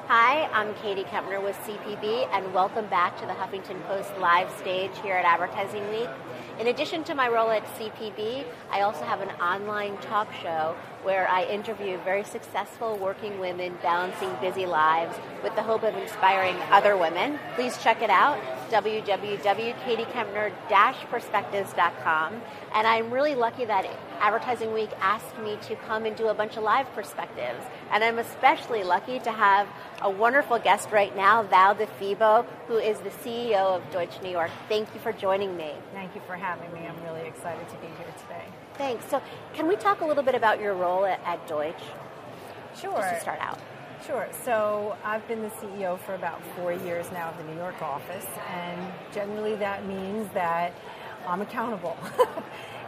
Hi, I'm Katie Kempner with CPB, and welcome back to the Huffington Post live stage here at Advertising Week. In addition to my role at CPB, I also have an online talk show where I interview very successful working women balancing busy lives with the hope of inspiring other women. Please check it out, www.katiekempner-perspectives.com. And I'm really lucky that Advertising Week asked me to come and do a bunch of live perspectives. And I'm especially lucky to have a wonderful guest right now, Val di Febo, who is the CEO of Deutsch NY. Thank you for joining me. Thank you for having me. I'm really excited to be here today. Thanks. So can we talk a little bit about your role at Deutsch? Sure. Just to start out. Sure. So I've been the CEO for about 4 years now of the New York office, and generally that means that I'm accountable.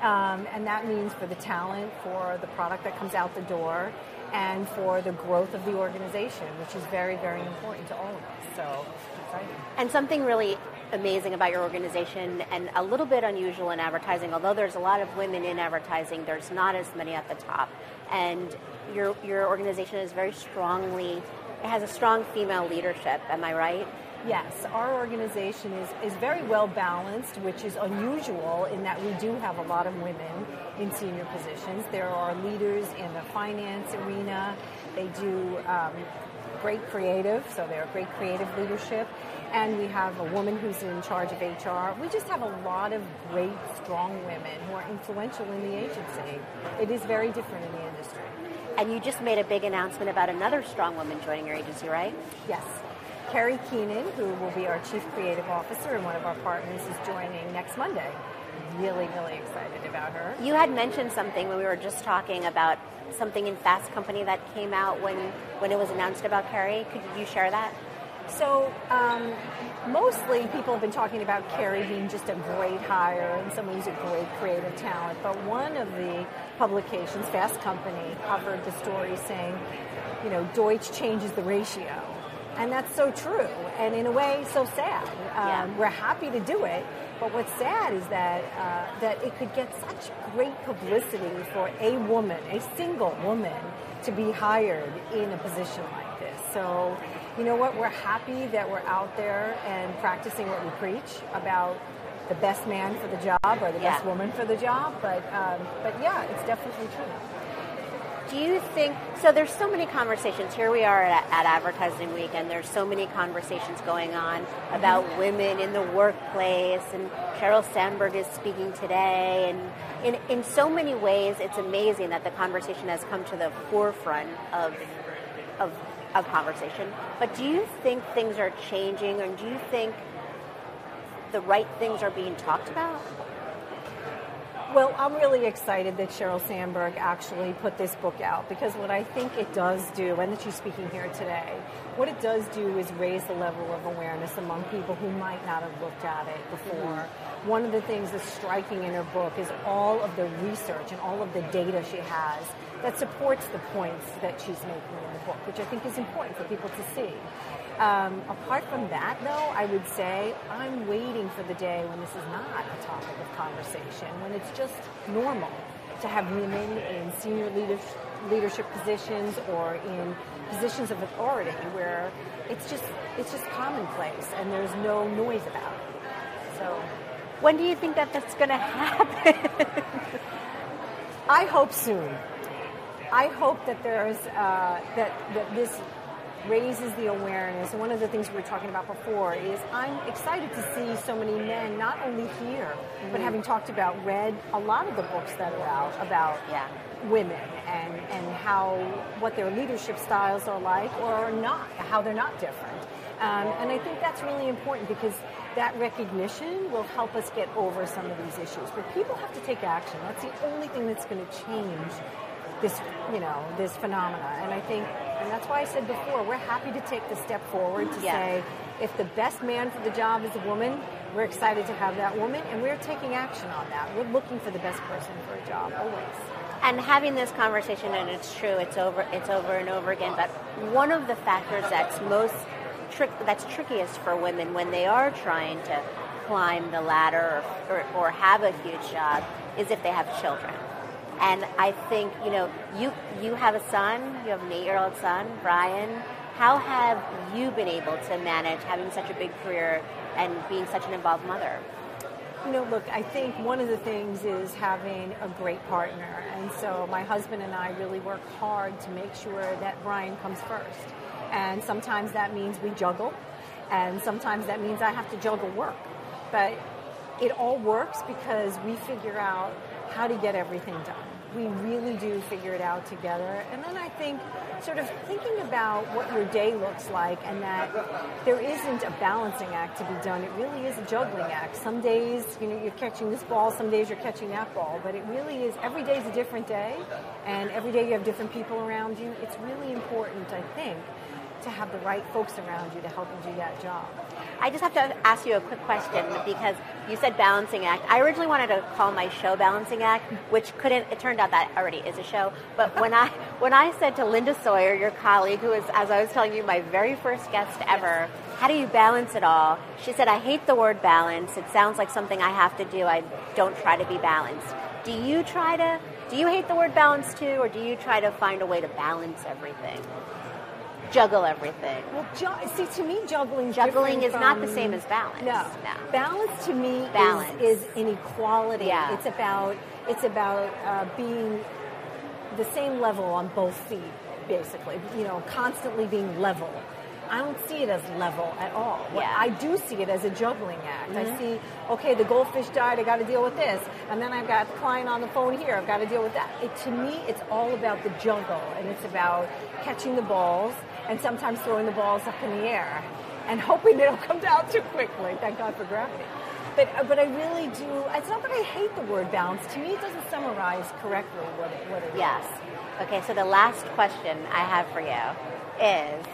And that means for the talent, for the product that comes out the door, and for the growth of the organization, which is very, very important to all of us. So exciting. And something really amazing about your organization, and a little bit unusual in advertising, although there's a lot of women in advertising, there's not as many at the top. And your organization is very strongly, it has a strong female leadership, am I right? Yes, our organization is very well balanced, which is unusual in that we do have a lot of women in senior positions. There are leaders in the finance arena. They do great creative, so they're great creative leadership. And we have a woman who's in charge of HR. We just have a lot of great, strong women who are influential in the agency. It is very different in the industry. And you just made a big announcement about another strong woman joining your agency, right? Yes. Carrie Keenan, who will be our Chief Creative Officer and one of our partners, is joining next Monday. Really, really excited about her. You had mentioned something when we were just talking about something in Fast Company that came out when it was announced about Carrie. Could you share that? So mostly people have been talking about Carrie being just a great hire and someone who's a great creative talent. But one of the publications, Fast Company, covered the story saying, Deutsch changes the ratio. And that's so true, and in a way, so sad. We're happy to do it, but what's sad is that it could get such great publicity for a woman, a single woman, to be hired in a position like this. So, you know what? We're happy that we're out there and practicing what we preach about the best man for the job or the best woman for the job. But yeah, it's definitely true. Do you think, so there's so many conversations, here we are at Advertising Week, and there's so many conversations going on about women in the workplace, and Sheryl Sandberg is speaking today, and in so many ways it's amazing that the conversation has come to the forefront of conversation. But do you think things are changing, or do you think the right things are being talked about? Well, I'm really excited that Sheryl Sandberg actually put this book out, because what I think it does do, and that she's speaking here today, what it does do is raise the level of awareness among people who might not have looked at it before. Mm-hmm. One of the things that's striking in her book is all of the research and all of the data she has that supports the points that she's making in the book, which I think is important for people to see. Apart from that, though, I would say I'm waiting for the day when this is not a topic of conversation, when it's just normal to have women in senior leadership positions or in positions of authority where it's just commonplace and there's no noise about it. So, when do you think that's going to happen? I hope soon. I hope that there's that this raises the awareness. And one of the things we were talking about before is I'm excited to see so many men, not only here, but having read a lot of the books that are out about women and what their leadership styles are like or not, how they're not different. And I think that's really important because that recognition will help us get over some of these issues. But people have to take action. That's the only thing that's going to change this phenomena. And I think, and that's why I said before, we're happy to take the step forward to say, if the best man for the job is a woman, we're excited to have that woman, and we're taking action on that. We're looking for the best person for a job, always. And having this conversation, and it's true, it's over and over again, but one of the factors that's trickiest for women when they are trying to climb the ladder or have a huge job is if they have children. And I think, you have a son, you have an 8-year-old son, Brian. How have you been able to manage having such a big career and being such an involved mother? Look, I think one of the things is having a great partner. And so my husband and I really work hard to make sure that Brian comes first. And sometimes that means we juggle, and sometimes that means I have to juggle work. But it all works because we figure out how to get everything done. We really do figure it out together. And then I think sort of thinking about what your day looks like, and that there isn't a balancing act to be done. It really is a juggling act. Some days, you're catching this ball, some days you're catching that ball, but it really is, every day is a different day, and every day you have different people around you. It's really important, I think, to have the right folks around you to help you do that job. I just have to ask you a quick question, because you said balancing act. I originally wanted to call my show Balancing Act, which it turned out that already is a show. But when I said to Linda Sawyer, your colleague, who is, as I was telling you, my very first guest ever, how do you balance it all? She said, I hate the word balance. It sounds like something I have to do. I don't try to be balanced. Do you hate the word balance too, or do you try to find a way to balance everything? Juggle everything. Well, see, to me, juggling is not the same as balance. No. Balance to me is inequality. Yeah. It's about being the same level on both feet, basically. Constantly being level. I don't see it as level at all. Yeah. I do see it as a juggling act. Mm-hmm. I see, okay, the goldfish died, I got to deal with this. And then I've got the client on the phone here, I've got to deal with that. To me, it's all about the juggle, and it's about catching the balls and sometimes throwing the balls up in the air and hoping they don't come down too quickly. Thank God for gravity. But I really do, it's not that I hate the word balance. To me, it doesn't summarize correctly what it is. Yes. Okay, so the last question I have for you is,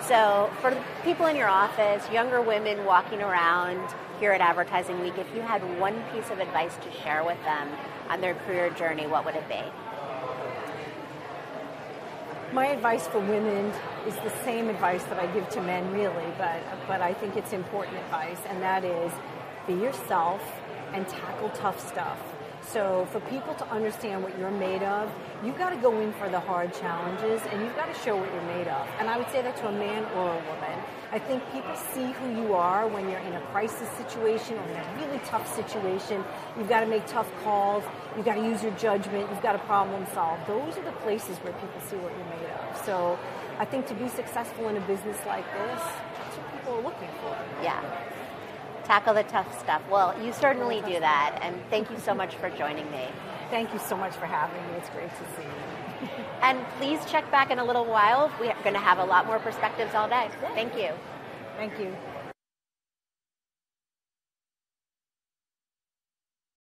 so for people in your office, younger women walking around here at Advertising Week, if you had one piece of advice to share with them on their career journey, what would it be? My advice for women is the same advice that I give to men, really, but I think it's important advice, and that is be yourself and tackle tough stuff. So for people to understand what you're made of, you've got to go in for the hard challenges, and you've got to show what you're made of. And I would say that to a man or a woman. I think people see who you are when you're in a crisis situation or in a really tough situation. You've got to make tough calls. You've got to use your judgment. You've got to problem solve. Those are the places where people see what you're made of. So I think to be successful in a business like this, that's what people are looking for. Yeah. Tackle the tough stuff. Well, you certainly do that, and thank you so much for joining me. Thank you so much for having me. It's great to see you. And please check back in a little while. We're going to have a lot more perspectives all day. Thank you. Thank you.